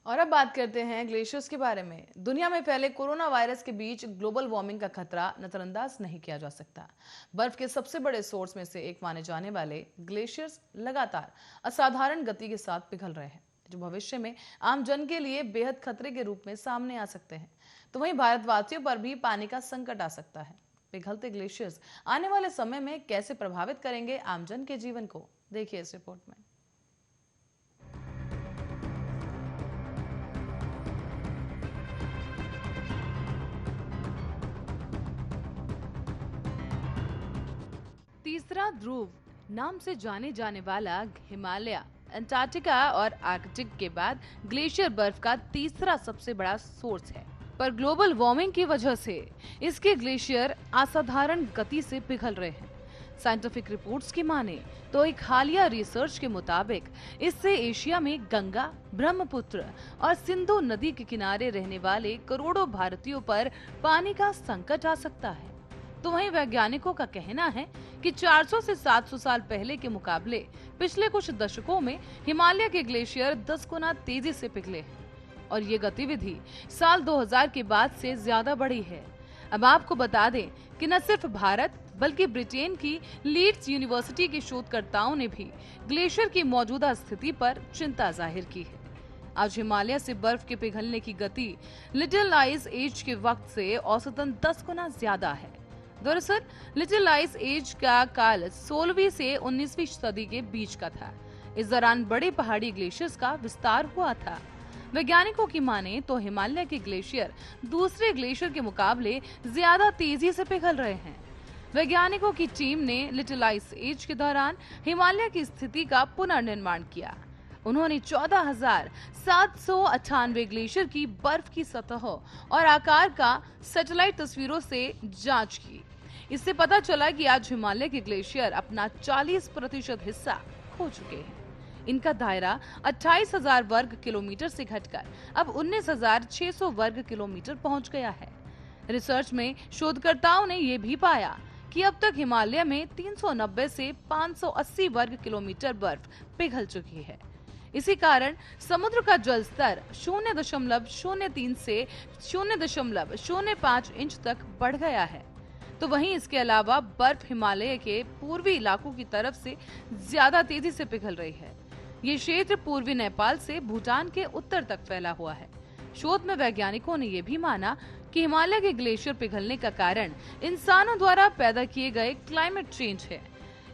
और अब बात करते हैं ग्लेशियर्स के बारे में। दुनिया में फैले कोरोना वायरस के बीच ग्लोबल वार्मिंग का खतरा नजरअंदाज नहीं किया जा सकता। बर्फ के सबसे बड़े सोर्स में से एक माने जाने वाले ग्लेशियर्स लगातार असाधारण गति के साथ पिघल रहे हैं, जो भविष्य में आम जन के लिए बेहद खतरे के रूप में सामने आ सकते हैं। तो वहीं भारतवासियों पर भी पानी का संकट आ सकता है। पिघलते ग्लेशियर्स आने वाले समय में कैसे प्रभावित करेंगे आम जन के जीवन को, देखिए इस रिपोर्ट में। तीसरा ध्रुव नाम से जाने जाने वाला हिमालय, अंटार्कटिका और आर्कटिक के बाद ग्लेशियर बर्फ का तीसरा सबसे बड़ा सोर्स है। पर ग्लोबल वार्मिंग की वजह से इसके ग्लेशियर असाधारण गति से पिघल रहे हैं। साइंटिफिक रिपोर्ट्स की माने तो एक हालिया रिसर्च के मुताबिक इससे एशिया में गंगा, ब्रह्मपुत्र और सिंधु नदी के किनारे रहने वाले करोड़ों भारतीयों पर पानी का संकट आ सकता है। तो वहीं वैज्ञानिकों का कहना है कि 400 से 700 साल पहले के मुकाबले पिछले कुछ दशकों में हिमालय के ग्लेशियर 10 गुना तेजी से पिघले हैं और ये गतिविधि साल 2000 के बाद से ज्यादा बढ़ी है। अब आपको बता दें कि न सिर्फ भारत बल्कि ब्रिटेन की लीड्स यूनिवर्सिटी के शोधकर्ताओं ने भी ग्लेशियर की मौजूदा स्थिति पर चिंता जाहिर की है। आज हिमालय से बर्फ के पिघलने की गति लिटिल आइस एज के वक्त से औसतन 10 गुना ज्यादा है। दरअसल लिटिल आइस एज का काल 16वीं से 19वीं सदी के बीच का था। इस दौरान बड़े पहाड़ी ग्लेशियर्स का विस्तार हुआ था। वैज्ञानिकों की माने तो हिमालय के ग्लेशियर दूसरे ग्लेशियर के मुकाबले ज्यादा तेजी से पिघल रहे हैं। वैज्ञानिकों की टीम ने लिटिल आइस एज के दौरान हिमालय की स्थिति का पुनर्निर्माण किया। उन्होंने 14,798 ग्लेशियर की बर्फ की सतह और आकार का सैटेलाइट तस्वीरों से जांच की। इससे पता चला कि आज हिमालय के ग्लेशियर अपना 40% हिस्सा खो चुके हैं। इनका दायरा 28,000 वर्ग किलोमीटर से घटकर अब 19,600 वर्ग किलोमीटर पहुंच गया है। रिसर्च में शोधकर्ताओं ने यह भी पाया कि अब तक हिमालय में 390 से 580 वर्ग किलोमीटर बर्फ पिघल चुकी है। इसी कारण समुद्र का जल स्तर 0.03 से 0.05 इंच तक बढ़ गया है। तो वहीं इसके अलावा बर्फ हिमालय के पूर्वी इलाकों की तरफ से ज्यादा तेजी से पिघल रही है। ये क्षेत्र पूर्वी नेपाल से भूटान के उत्तर तक फैला हुआ है। शोध में वैज्ञानिकों ने यह भी माना कि हिमालय के ग्लेशियर पिघलने का कारण इंसानों द्वारा पैदा किए गए क्लाइमेट चेंज है।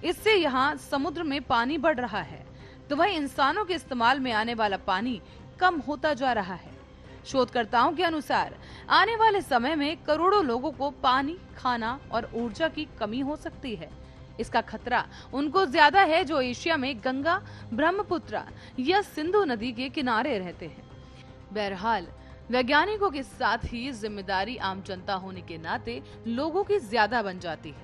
इससे यहाँ समुद्र में पानी बढ़ रहा है, तो वही इंसानों के इस्तेमाल में आने वाला पानी कम होता जा रहा है। शोधकर्ताओं के अनुसार आने वाले समय में करोड़ों लोगों को पानी, खाना और ऊर्जा की कमी हो सकती है। इसका खतरा उनको ज्यादा है जो एशिया में गंगा, ब्रह्मपुत्र या सिंधु नदी के किनारे रहते हैं। बहरहाल वैज्ञानिकों के साथ ही जिम्मेदारी आम जनता होने के नाते लोगों की ज्यादा बन जाती है।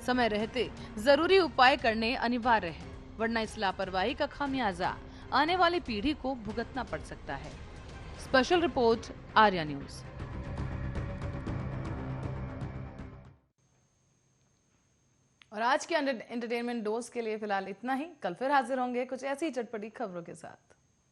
समय रहते जरूरी उपाय करने अनिवार्य है, वरना इस लापरवाही का खामियाजा आने वाली पीढ़ी को भुगतना पड़ सकता है। Special report, Arya news. और आज के एंटरटेनमेंट डोज के लिए फिलहाल इतना ही। कल फिर हाजिर होंगे कुछ ऐसी चटपटी खबरों के साथ।